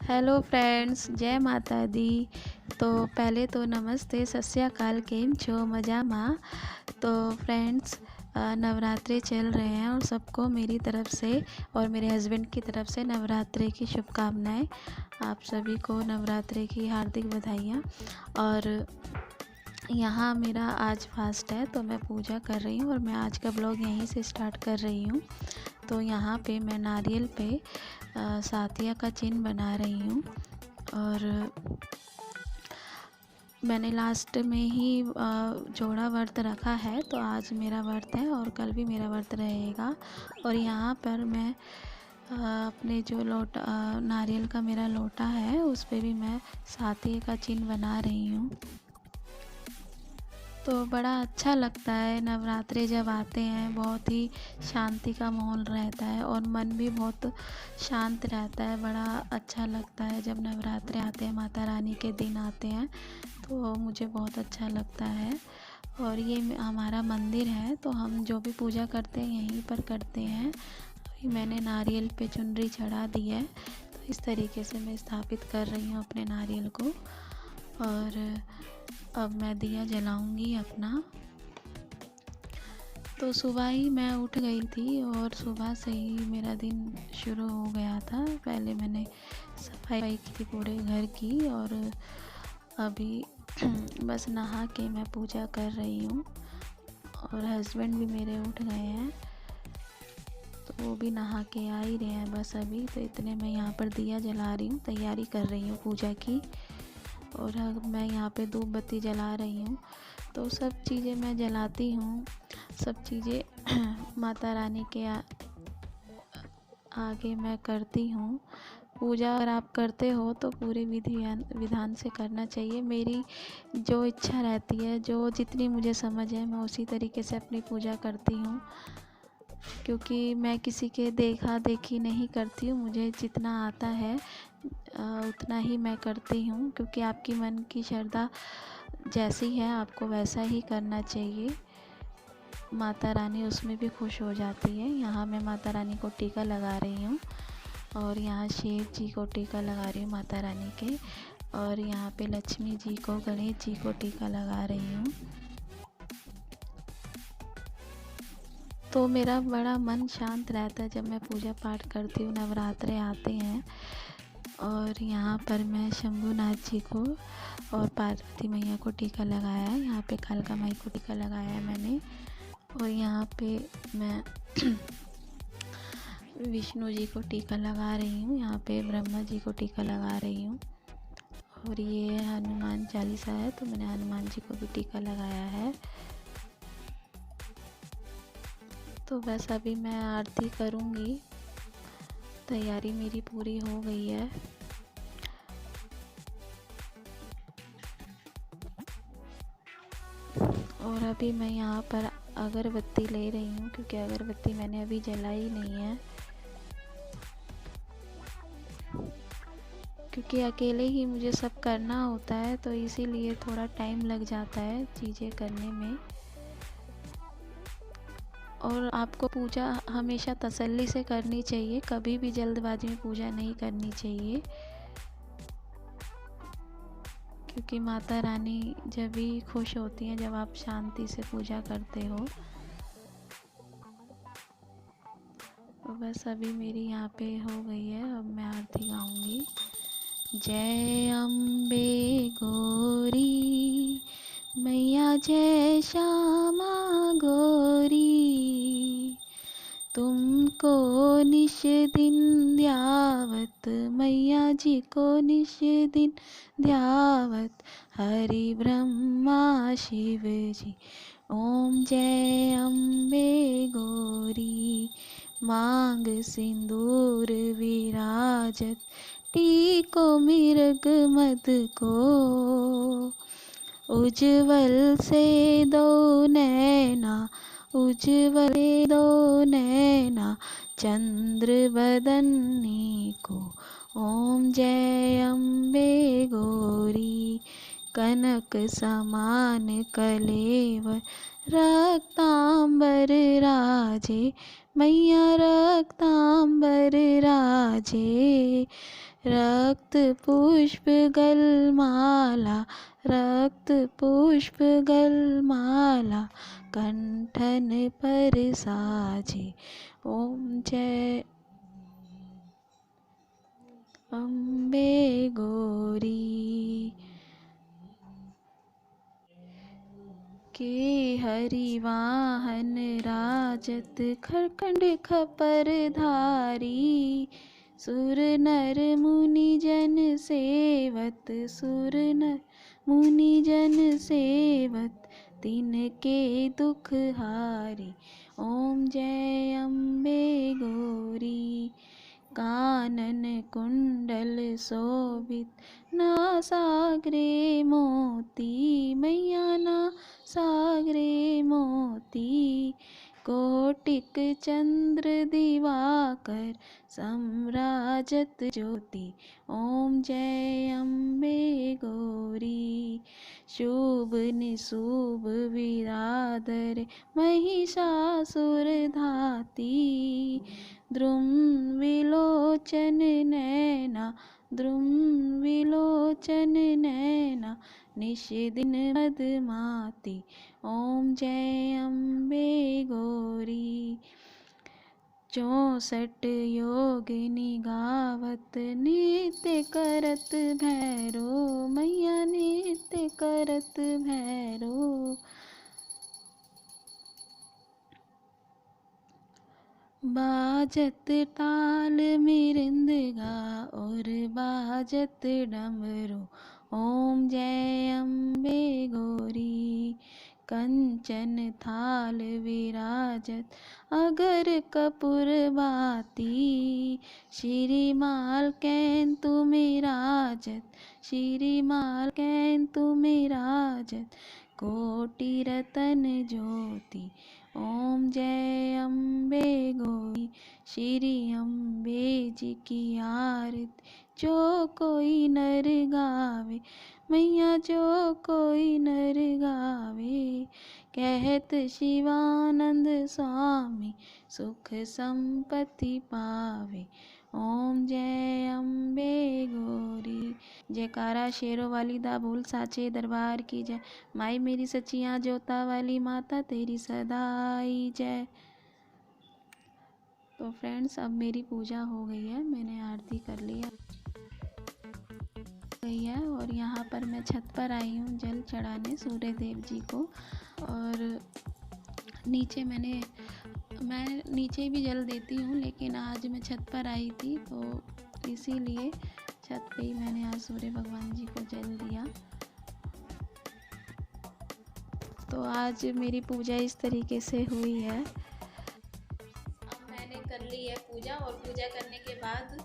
Hello friends, जय माता दी। तो पहले तो नमस्ते, सत श्री अकाल, केम छो मजामा। तो फ्रेंड्स, नवरात्रि चल रहे हैं और सबको मेरी तरफ से और मेरे हस्बैंड की तरफ से नवरात्रि की शुभकामनाएं। आप सभी को नवरात्रि की हार्दिक बधाइयाँ। और यहाँ मेरा आज फास्ट है तो मैं पूजा कर रही हूँ और मैं आज का ब्लॉग यहीं से स्टार्ट कर रही हूँ। तो यहाँ पे मैं नारियल पे सातिया का चिन्ह बना रही हूँ और मैंने लास्ट में ही जोड़ा व्रत रखा है। तो आज मेरा व्रत है और कल भी मेरा व्रत रहेगा। और यहाँ पर मैं अपने जो लोटा नारियल का मेरा लोटा है उस पे भी मैं सातिया का चिन्ह बना रही हूँ। तो बड़ा अच्छा लगता है नवरात्रे जब आते हैं, बहुत ही शांति का माहौल रहता है और मन भी बहुत शांत रहता है। बड़ा अच्छा लगता है जब नवरात्रे आते हैं, माता रानी के दिन आते हैं तो मुझे बहुत अच्छा लगता है। और ये हमारा मंदिर है तो हम जो भी पूजा करते हैं यहीं पर करते हैं। अभी मैंने नारियल पे चुनरी चढ़ा दी है तो इस तरीके से मैं स्थापित कर रही हूँ अपने नारियल को। और अब मैं दिया जलाऊंगी अपना। तो सुबह ही मैं उठ गई थी और सुबह से ही मेरा दिन शुरू हो गया था। पहले मैंने सफाई की थी पूरे घर की और अभी बस नहा के मैं पूजा कर रही हूँ। और हस्बैंड भी मेरे उठ गए हैं तो वो भी नहा के आ ही रहे हैं बस अभी। तो इतने मैं यहाँ पर दिया जला रही हूँ, तैयारी कर रही हूँ पूजा की। और मैं यहाँ पे धूप बत्ती जला रही हूँ। तो सब चीज़ें मैं जलाती हूँ, सब चीज़ें माता रानी के आगे मैं करती हूँ। पूजा अगर आप करते हो तो पूरे विधान से करना चाहिए। मेरी जो इच्छा रहती है, जो जितनी मुझे समझ है, मैं उसी तरीके से अपनी पूजा करती हूँ। क्योंकि मैं किसी के देखा देखी नहीं करती हूँ, मुझे जितना आता है उतना ही मैं करती हूँ। क्योंकि आपकी मन की श्रद्धा जैसी है आपको वैसा ही करना चाहिए, माता रानी उसमें भी खुश हो जाती है। यहाँ मैं माता रानी को टीका लगा रही हूँ और यहाँ शिव जी को टीका लगा रही हूँ माता रानी के। और यहाँ पे लक्ष्मी जी को, गणेश जी को टीका लगा रही हूँ। तो मेरा बड़ा मन शांत रहता है जब मैं पूजा पाठ करती हूँ, नवरात्रे आते हैं। और यहाँ पर मैं शंभुनाथ जी को और पार्वती मैया को टीका लगाया है। यहाँ पे कालका माई को टीका लगाया है मैंने। और यहाँ पे मैं विष्णु जी को टीका लगा रही हूँ, यहाँ पे ब्रह्मा जी को टीका लगा रही हूँ। और ये हनुमान चालीसा है तो मैंने हनुमान जी को भी टीका लगाया है। तो बस अभी मैं आरती करूँगी, तैयारी मेरी पूरी हो गई है। और अभी मैं यहाँ पर अगरबत्ती ले रही हूँ क्योंकि अगरबत्ती मैंने अभी जलाई नहीं है। क्योंकि अकेले ही मुझे सब करना होता है तो इसीलिए थोड़ा टाइम लग जाता है चीज़ें करने में। और आपको पूजा हमेशा तसल्ली से करनी चाहिए, कभी भी जल्दबाजी में पूजा नहीं करनी चाहिए। क्योंकि माता रानी जब भी खुश होती हैं जब आप शांति से पूजा करते हो। तो बस अभी मेरी यहाँ पे हो गई है, अब मैं आरती गाऊंगी। जय अम्बे गौरी मैया, जय श्यामा गौरी, तुमको निश दिन ध्यावत, मैया जी को निश दिन ध्यावत, हरि ब्रह्मा शिव जी। ओम जय अम्बे गौरी, मांग सिंदूर विराजत, टीको मृग मद को, उज्जवल से दो नैना, उज्जवल से दो नैना, चंद्र बदनी को। ओम जय अम्बे गौरी, कनक समान कलेवर, रक्तांबर राजे, मैया रक्तांबर राजे, रक्त पुष्प गलमाला, रक्त पुष्प गलमाला कंठन पर साजे। ओम जय अम्बे गौरी। के हरिवाहन राजत खरखंड खपर धारी, सुर नर मुनि जन सेवत, सुर नर मुनि जन सेवत, तिनके दुख हारी। ओम जय अम्बे गौरी। कानन कुंडल शोभित, नासाग्रे मोती, मैया नासाग्रे मोती, कोटिक चंद्र दिवाकर सम्राजत ज्योति। ओम जय अम्बे गौरी। शुभ निशुभ विराधर महिषासुर धाती, द्रुम विलोचन नैना, द्रुम विलोचन नैना, निश दिन मदमाती। ओम जय अम्बे गौरी। 64 योगिनी गावत, नृत्य करत भैरो, मैया नृत्य करत भैरो। बाजत ताल मृदंगा और बाजत डमरू। ओम जय अम्बे गौरी। कंचन थाल विराजत, अगर कपूर बाती, श्रीमाल कैंतु मिराजत, श्रीमाल कैंतु मिराजत, कोटि रतन ज्योति। ओम जय अम्बे गौरी। श्री अम्बे जी की आरती जो कोई नर गावे, मैया जो कोई नर गावे, कहत शिवानंद स्वामी सुख संपत्ति पावे। ओम जय अम्बे गौरी। जयकारा शेरों वाली दा बोल साचे दरबार की जय। माई मेरी सच्चियाँ जोता वाली माता तेरी सदाई जय। तो फ्रेंड्स, अब मेरी पूजा हो गई है, मैंने आरती कर लिया गई है और यहाँ पर मैं छत पर आई हूँ जल चढ़ाने सूर्य देव जी को। और नीचे मैं नीचे भी जल देती हूँ, लेकिन आज मैं छत पर आई थी तो इसीलिए छत पे ही मैंने आज सूर्य भगवान जी को जल दिया। तो आज मेरी पूजा इस तरीके से हुई है। अब मैंने कर ली है पूजा और पूजा करने के बाद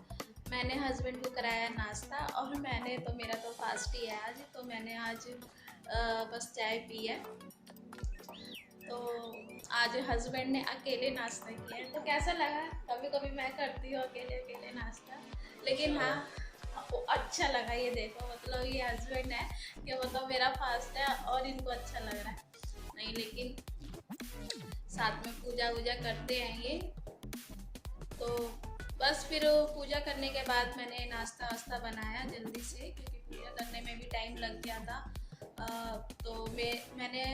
मैंने हस्बैंड को कराया नाश्ता और मेरा तो फास्ट ही है आज, तो मैंने आज बस चाय पी है। तो आज हस्बैंड ने अकेले नाश्ता किया है, तो कैसा लगा? कभी कभी मैं करती हूँ अकेले अकेले नाश्ता, लेकिन हाँ अच्छा लगा। ये देखो, मतलब ये हस्बैंड है कि मतलब मेरा फास्ट है और इनको अच्छा लग रहा है नहीं, लेकिन साथ में पूजा वूजा करते हैं ये। तो बस फिर पूजा करने के बाद मैंने नाश्ता वास्ता बनाया जल्दी से, क्योंकि पूजा करने में भी टाइम लग गया था। तो मैंने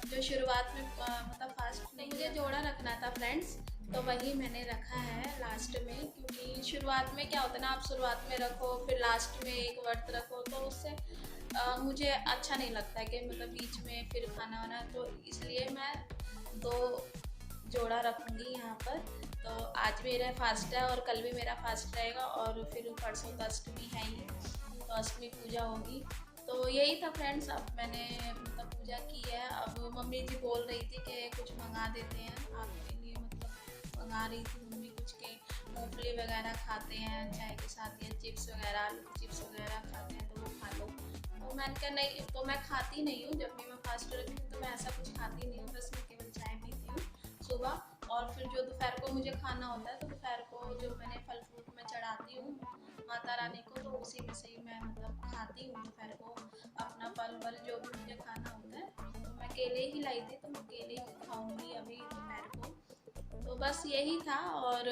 जो शुरुआत में मतलब फास्ट नहीं, मुझे जोड़ा रखना था फ्रेंड्स, तो वही मैंने रखा है लास्ट में, क्योंकि शुरुआत में क्या होता है ना, आप शुरुआत में रखो फिर लास्ट में एक व्रत रखो, तो उससे मुझे अच्छा नहीं लगता है कि मतलब बीच में फिर खाना वाना, तो इसलिए मैं 2 जोड़ा रखूँगी यहाँ पर। तो आज मेरा फास्ट है और कल भी मेरा फास्ट रहेगा, और फिर परसों तो अष्टमी है ही, तो अष्टमी पूजा होगी। तो यही था फ्रेंड्स, अब मैंने मतलब पूजा की है। अब मम्मी जी बोल रही थी कि कुछ मंगा देते हैं आपके लिए, मतलब मंगा रही थी मम्मी कुछ के, मूँगफली वगैरह खाते हैं चाय के साथ, या चिप्स वगैरह, आलू चिप्स वगैरह खाते हैं तो वो खा लो। तो मैंने कहा नहीं, तो मैं खाती नहीं हूँ, जब भी मैं फास्ट रखती हूँ तो मैं ऐसा कुछ खाती नहीं हूँ, बस मैं केवल चाय पीती हूँ सुबह, और फिर जो दोपहर को मुझे खाना होता है तो दोपहर को जो मैंने फल फ्रूट में चढ़ाती हूँ माता रानी को, तो उसी में से ही मैं मतलब खाती हूँ दोपहर को अपना फल वल जो भी मुझे खाना होता है। तो मैं केले ही लाई थी, तो मैं केले ही खाऊंगी अभी दोपहर को। तो बस यही था। और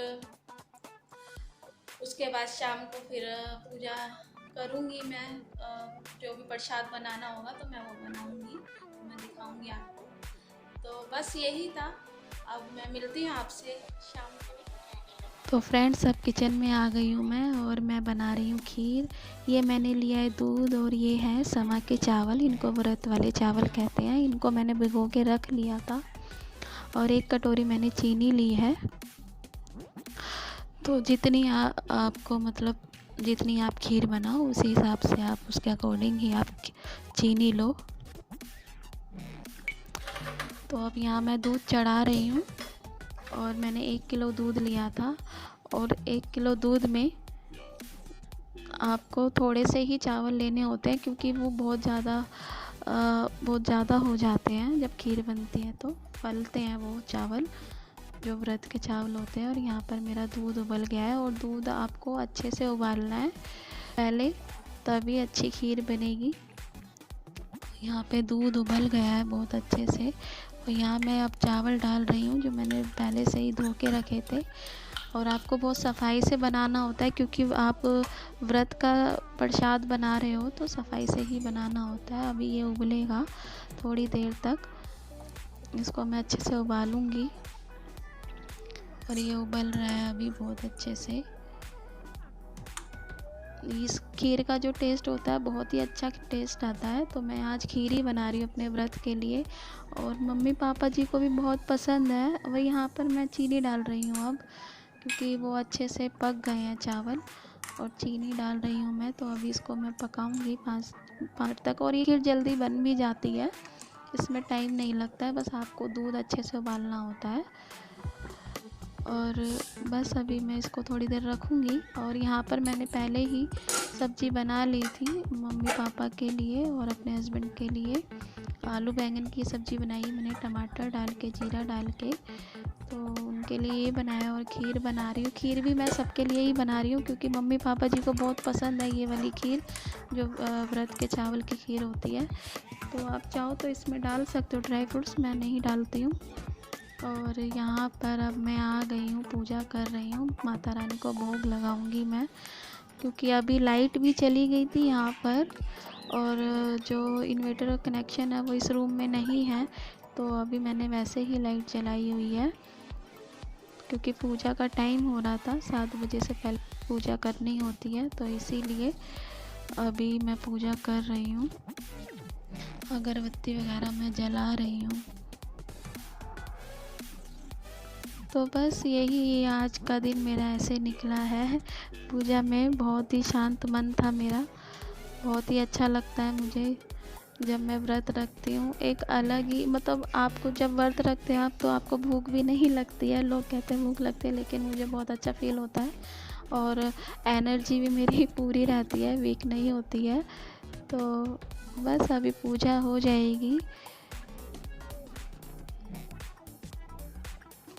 उसके बाद शाम को फिर पूजा करूँगी मैं। जो भी प्रसाद बनाना होगा तो मैं वो बनाऊँगी, मैं दिखाऊँगी आपको। तो बस यही था। अब मैं मिलती हूँ आपसे शाम को। तो फ्रेंड्स, अब किचन में आ गई हूँ मैं और मैं बना रही हूँ खीर। ये मैंने लिया है दूध और ये है समा के चावल, इनको व्रत वाले चावल कहते हैं। इनको मैंने भिगो के रख लिया था और 1 कटोरी मैंने चीनी ली है। तो जितनी आपको मतलब जितनी आप खीर बनाओ उसी हिसाब से आप उसके अकॉर्डिंग ही आप चीनी लो। तो अब यहाँ मैं दूध चढ़ा रही हूँ और मैंने 1 किलो दूध लिया था और 1 किलो दूध में आपको थोड़े से ही चावल लेने होते हैं, क्योंकि वो बहुत ज़्यादा हो जाते हैं। जब खीर बनती है तो फलते हैं वो चावल, जो व्रत के चावल होते हैं। और यहाँ पर मेरा दूध उबल गया है और दूध आपको अच्छे से उबालना है पहले, तभी अच्छी खीर बनेगी। यहाँ पे दूध उबल गया है बहुत अच्छे से और यहाँ मैं अब चावल डाल रही हूँ जो मैंने पहले से ही धो के रखे थे। और आपको बहुत सफाई से बनाना होता है, क्योंकि आप व्रत का प्रसाद बना रहे हो तो सफाई से ही बनाना होता है। अभी ये उबलेगा थोड़ी देर तक, इसको मैं अच्छे से उबालूंगी। और ये उबल रहा है अभी बहुत अच्छे से। इस खीर का जो टेस्ट होता है बहुत ही अच्छा टेस्ट आता है। तो मैं आज खीर ही बना रही हूँ अपने व्रत के लिए और मम्मी पापा जी को भी बहुत पसंद है। वही यहाँ पर मैं चीनी डाल रही हूँ अब, क्योंकि वो अच्छे से पक गए हैं चावल। और चीनी डाल रही हूँ मैं। तो अभी इसको मैं पकाऊंगी 5 मिनट तक। और ये खीर जल्दी बन भी जाती है, इसमें टाइम नहीं लगता है, बस आपको दूध अच्छे से उबालना होता है। और बस अभी मैं इसको थोड़ी देर रखूँगी। और यहाँ पर मैंने पहले ही सब्ज़ी बना ली थी मम्मी पापा के लिए और अपने हस्बैंड के लिए। आलू बैंगन की सब्ज़ी बनाई मैंने, टमाटर डाल के, जीरा डाल के, तो उनके लिए ये बनाया। और खीर बना रही हूँ। खीर भी मैं सबके लिए ही बना रही हूँ, क्योंकि मम्मी पापा जी को बहुत पसंद है ये वाली खीर, जो व्रत के चावल की खीर होती है। तो आप चाहो तो इसमें डाल सकते हो ड्राई फ्रूट्स, मैं नहीं डालती हूँ। और यहाँ पर अब मैं आ गई हूँ, पूजा कर रही हूँ, माता रानी को भोग लगाऊंगी मैं, क्योंकि अभी लाइट भी चली गई थी यहाँ पर। और जो इन्वर्टर का कनेक्शन है वो इस रूम में नहीं है, तो अभी मैंने वैसे ही लाइट जलाई हुई है, क्योंकि पूजा का टाइम हो रहा था। 7 बजे से पहले पूजा करनी होती है, तो इसीलिए अभी मैं पूजा कर रही हूँ। अगरबत्ती वगैरह मैं जला रही हूँ। तो बस यही आज का दिन मेरा ऐसे निकला है पूजा में। बहुत ही शांत मन था मेरा, बहुत ही अच्छा लगता है मुझे जब मैं व्रत रखती हूँ। एक अलग ही मतलब, आपको जब व्रत रखते हैं आप तो आपको भूख भी नहीं लगती है। लोग कहते हैं भूख लगती है, लेकिन मुझे बहुत अच्छा फील होता है और एनर्जी भी मेरी पूरी रहती है, वीक नहीं होती है। तो बस अभी पूजा हो जाएगी।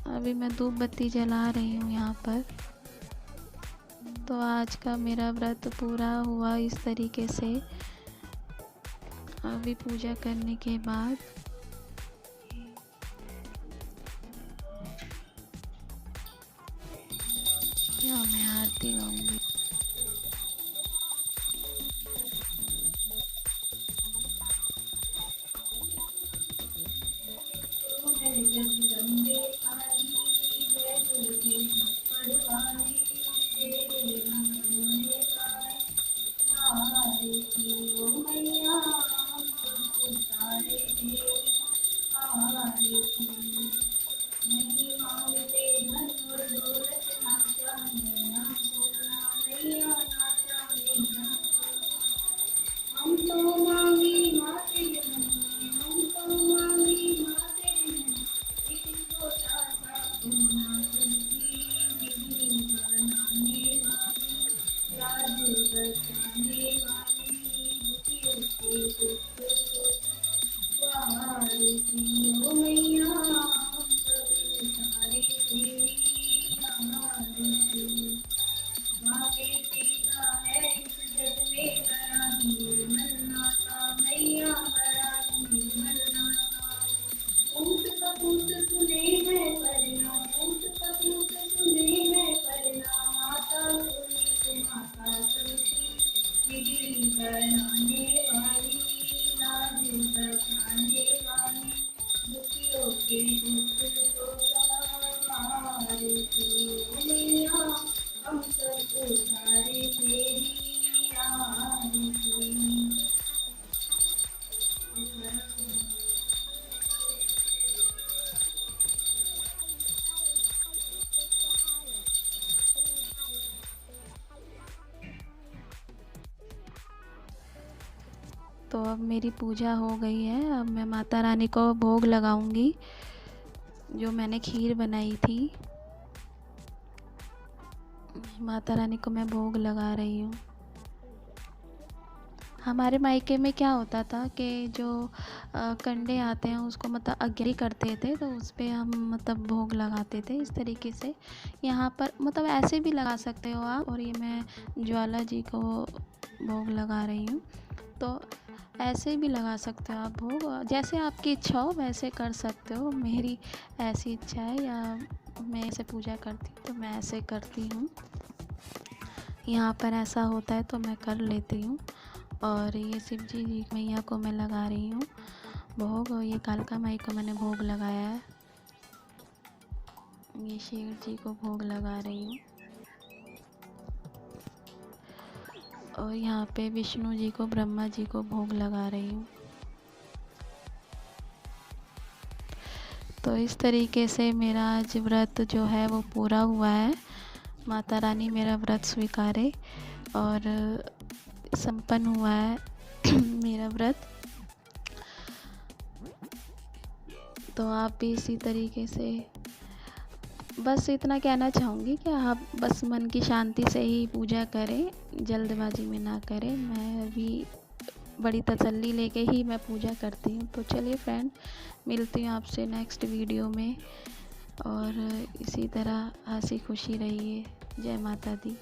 अभी मैं धूप बत्ती जला रही हूँ यहाँ पर। तो आज का मेरा व्रत पूरा हुआ इस तरीके से। अभी पूजा करने के बाद यहाँ मैं आरती गाऊंगी। बढ़ाने वाली, लाज बचाने वाली, दुखियों के दुख को संवारती ओ मैया, हम सबको उद्धारे तेरी आरती। तो अब मेरी पूजा हो गई है। अब मैं माता रानी को भोग लगाऊंगी। जो मैंने खीर बनाई थी, माता रानी को मैं भोग लगा रही हूँ। हमारे मायके में क्या होता था कि जो कंडे आते हैं उसको मतलब अग्नि करते थे, तो उस पर हम मतलब भोग लगाते थे इस तरीके से। यहाँ पर मतलब ऐसे भी लगा सकते हो आप। और ये मैं ज्वाला जी को भोग लगा रही हूँ। तो ऐसे भी लगा सकते हो आप भोग, जैसे आपकी इच्छा हो वैसे कर सकते हो। मेरी ऐसी इच्छा है, या मैं ऐसे पूजा करती हूँ तो मैं ऐसे करती हूँ। यहाँ पर ऐसा होता है तो मैं कर लेती हूँ। और ये शिव जी मैया को मैं लगा रही हूँ भोग, और ये कालका माई को मैंने भोग लगाया है। ये शिव जी को भोग लगा रही हूँ। और यहाँ पे विष्णु जी को, ब्रह्मा जी को भोग लगा रही हूँ। तो इस तरीके से मेरा आज व्रत जो है वो पूरा हुआ है। माता रानी मेरा व्रत स्वीकारे और संपन्न हुआ है मेरा व्रत। तो आप भी इसी तरीके से, बस इतना कहना चाहूँगी कि आप बस मन की शांति से ही पूजा करें, जल्दबाजी में ना करें। मैं भी बड़ी तसल्ली लेके ही मैं पूजा करती हूँ। तो चलिए फ्रेंड, मिलती हूँ आपसे नेक्स्ट वीडियो में। और इसी तरह हंसी खुशी रहिए। जय माता दी।